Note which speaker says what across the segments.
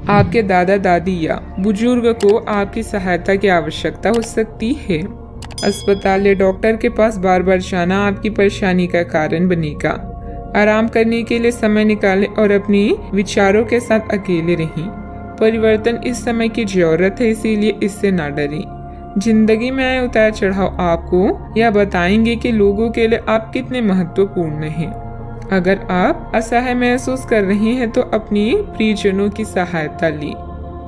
Speaker 1: आपके दादा दादी या बुजुर्ग को आपकी सहायता की आवश्यकता हो सकती है। अस्पताल या डॉक्टर के पास बार बार जाना आपकी परेशानी का कारण बनेगा। आराम करने के लिए समय निकालें और अपने विचारों के साथ अकेले रहें। परिवर्तन इस समय की जरूरत है, इसीलिए इससे ना डरें। जिंदगी में आए उतार चढ़ाव आपको यह बताएंगे कि लोगों के लिए आप कितने महत्वपूर्ण हैं। अगर आप असहाय महसूस कर रहे हैं तो अपने प्रियजनों की सहायता लें।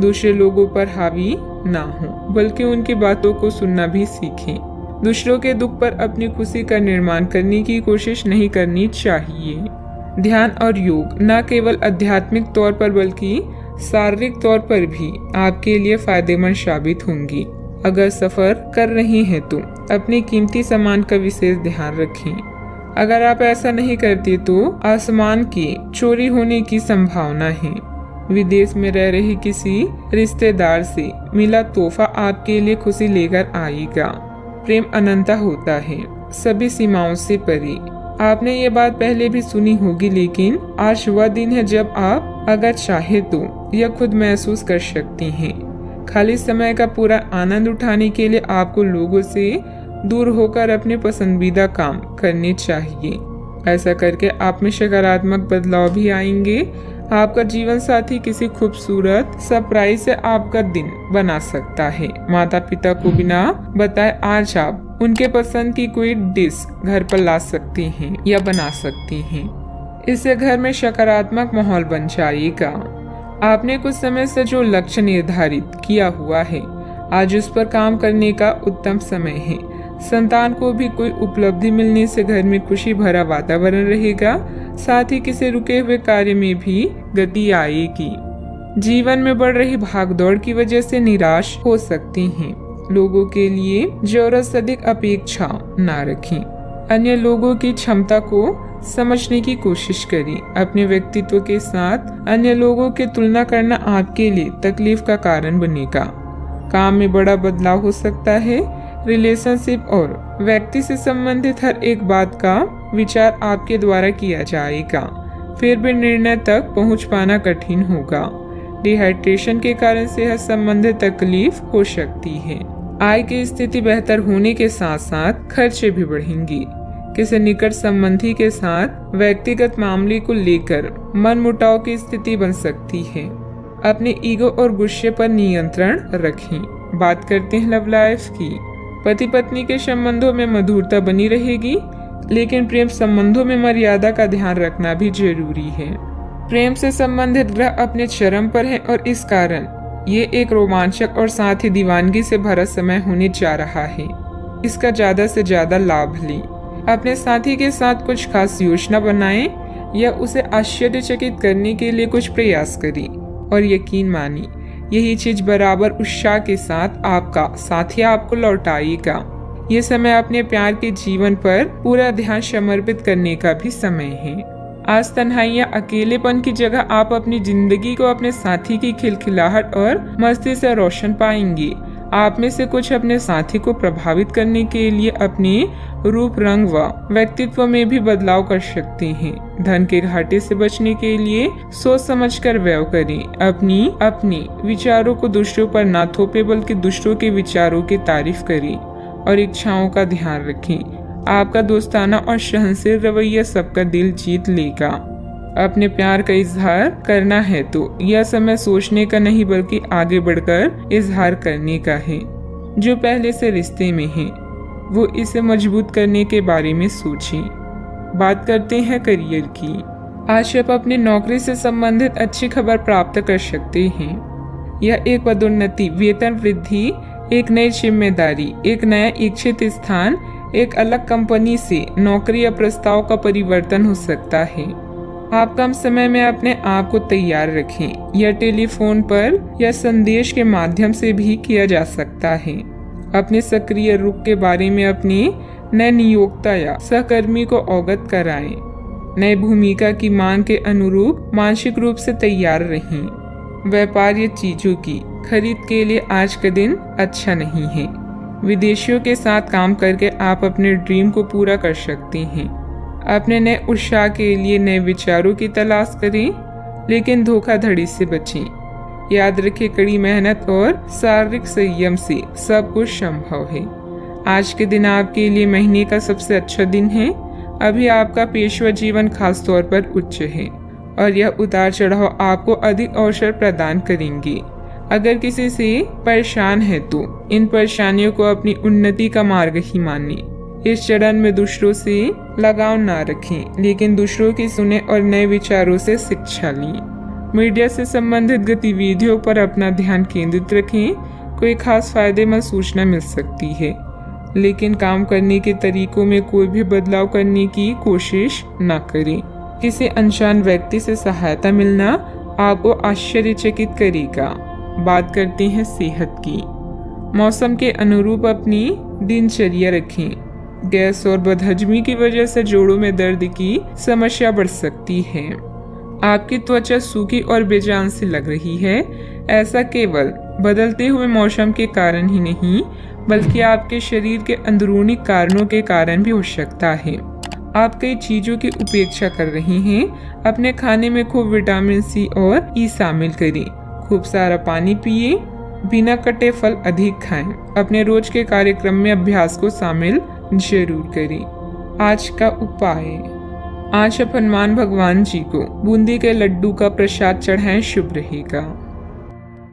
Speaker 1: दूसरे लोगों पर हावी ना हो, बल्कि उनकी बातों को सुनना भी सीखें। दूसरों के दुख पर अपनी खुशी का निर्माण करने की कोशिश नहीं करनी चाहिए। ध्यान और योग न केवल आध्यात्मिक तौर पर बल्कि शारीरिक तौर पर भी आपके लिए फायदेमंद साबित होंगी। अगर सफर कर रहे हैं तो अपने कीमती सामान का विशेष ध्यान रखें। अगर आप ऐसा नहीं करते तो आसमान की चोरी होने की संभावना है। विदेश में रह रहे किसी रिश्तेदार से मिला तोहफा आपके लिए खुशी लेकर आएगा। प्रेम अनंता होता है, सभी सीमाओं से परे। आपने ये बात पहले भी सुनी होगी, लेकिन आज वह दिन है जब आप अगर चाहे तो यह खुद महसूस कर सकती हैं। खाली समय का पूरा आनंद उठाने के लिए आपको लोगों से दूर होकर अपने पसंदीदा काम करने चाहिए। ऐसा करके आप में सकारात्मक बदलाव भी आएंगे। आपका जीवन साथी किसी खूबसूरत सरप्राइज से आपका दिन बना सकता है। माता पिता को बिना बताए आज आप उनके पसंद की कोई डिश घर पर ला सकती हैं या बना सकती हैं। इससे घर में सकारात्मक माहौल बन जाएगा। आपने कुछ समय से जो लक्ष्य निर्धारित किया हुआ है, आज उस पर काम करने का उत्तम समय है। संतान को भी कोई उपलब्धि मिलने से घर में खुशी भरा वातावरण रहेगा। साथ ही किसी रुके हुए कार्य में भी गति आएगी। जीवन में बढ़ रही भागदौड़ की वजह से निराश हो सकती हैं। लोगों के लिए जरूरत से अधिक अपेक्षा ना रखें। अन्य लोगों की क्षमता को समझने की कोशिश करें। अपने व्यक्तित्व के साथ अन्य लोगों की तुलना करना आपके लिए तकलीफ का कारण बनेगा। काम में बड़ा बदलाव हो सकता है। रिलेशनशिप और व्यक्ति से संबंधित हर एक बात का विचार आपके द्वारा किया जाएगा। फिर भी निर्णय तक पहुंच पाना कठिन होगा। डिहाइड्रेशन के कारण सेहत संबंधी तकलीफ हो सकती है। आय की स्थिति बेहतर होने के साथ साथ खर्चे भी बढ़ेंगे। किसी निकट संबंधी के साथ व्यक्तिगत मामले को लेकर मनमुटाव की स्थिति बन सकती है। अपने ईगो और गुस्से पर नियंत्रण रखें। बात करते हैं लव लाइफ की। पति पत्नी के संबंधों में मधुरता बनी रहेगी, लेकिन प्रेम संबंधों में मर्यादा का ध्यान रखना भी जरूरी है। प्रेम से संबंधित ग्रह अपने चरम पर हैं और इस कारण ये एक रोमांचक और साथ ही दीवानगी से भरा समय होने जा रहा है। इसका ज्यादा से ज्यादा लाभ लें। अपने साथी के साथ कुछ खास योजना बनाएं या उसे आश्चर्यचकित करने के लिए कुछ प्रयास करें और यकीन मानिए यही चीज बराबर उत्साह के साथ आपका साथी आपको लौटाएगा। ये समय अपने प्यार के जीवन पर पूरा ध्यान समर्पित करने का भी समय है। आज तन्हाई या अकेलेपन की जगह आप अपनी जिंदगी को अपने साथी की खिलखिलाहट और मस्ती से रोशन पाएंगे। आप में से कुछ अपने साथी को प्रभावित करने के लिए अपने रूप रंग व व्यक्तित्व में भी बदलाव कर सकते हैं। धन के घाटे से बचने के लिए सोच समझकर व्यय करें। अपनी विचारों को दूसरों पर ना थोपे, बल्कि दूसरों के विचारों की तारीफ करें और इच्छाओं का ध्यान रखें। आपका दोस्ताना और सहनशील रवैया सबका दिल जीत लेगा। अपने प्यार का इजहार करना है तो यह समय सोचने का नहीं, बल्कि आगे बढ़कर इजहार करने का है। जो पहले से रिश्ते में है वो इसे मजबूत करने के बारे में सोचें। बात करते हैं करियर की। आज आप अपनी नौकरी से संबंधित अच्छी खबर प्राप्त कर सकते हैं। यह एक पदोन्नति, वेतन वृद्धि, एक नई जिम्मेदारी, एक नया इच्छित स्थान, एक अलग कंपनी से नौकरी या प्रस्ताव का परिवर्तन हो सकता है। आप कम समय में अपने आप को तैयार रखें। यह टेलीफोन पर या संदेश के माध्यम से भी किया जा सकता है। अपने सक्रिय रुख के बारे में अपने नए नियोक्ता या सहकर्मी को अवगत कराएं। नई भूमिका की मांग के अनुरूप मानसिक रूप से तैयार रहें। व्यापार या चीजों की खरीद के लिए आज का दिन अच्छा नहीं है। विदेशियों के साथ काम करके आप अपने ड्रीम को पूरा कर सकते हैं। अपने नए उत्साह के लिए नए विचारों की तलाश करें, लेकिन धोखाधड़ी से बचें। याद रखें, कड़ी मेहनत और शारीरिक संयम से सब कुछ संभव है। आज के दिन आपके लिए महीने का सबसे अच्छा दिन है। अभी आपका पेशवा जीवन खास तौर पर उच्च है और यह उतार चढ़ाव आपको अधिक अवसर प्रदान करेंगे। अगर किसी से परेशान है तो इन परेशानियों को अपनी उन्नति का मार्ग ही मानें। इस चरण में दूसरों से लगाव ना रखें, लेकिन दूसरों की सुने और नए विचारों से शिक्षा लें। मीडिया से संबंधित गतिविधियों पर अपना ध्यान केंद्रित रखें। कोई खास फायदेमंद सूचना मिल सकती है, लेकिन काम करने के तरीकों में कोई भी बदलाव करने की कोशिश न करें। किसी अनजान व्यक्ति से सहायता मिलना आपको आश्चर्यचकित करेगा। बात करते हैं सेहत की। मौसम के अनुरूप अपनी दिनचर्या रखें। गैस और बदहजमी की वजह से जोड़ों में दर्द की समस्या बढ़ सकती है। आपकी त्वचा सूखी और बेजान सी लग रही है। ऐसा केवल बदलते हुए मौसम के कारण ही नहीं, बल्कि आपके शरीर के अंदरूनी कारणों के कारण भी हो सकता है। आप कई चीजों की उपेक्षा कर रही हैं। अपने खाने में खूब विटामिन सी और ई शामिल करें। खूब सारा पानी पिए। बिना कटे फल अधिक खाएं। अपने रोज के कार्यक्रम में अभ्यास को शामिल जरूर करें। आज का उपाय, आज आप हनुमान भगवान जी को बूंदी के लड्डू का प्रसाद चढ़ाएं, शुभ रहेगा।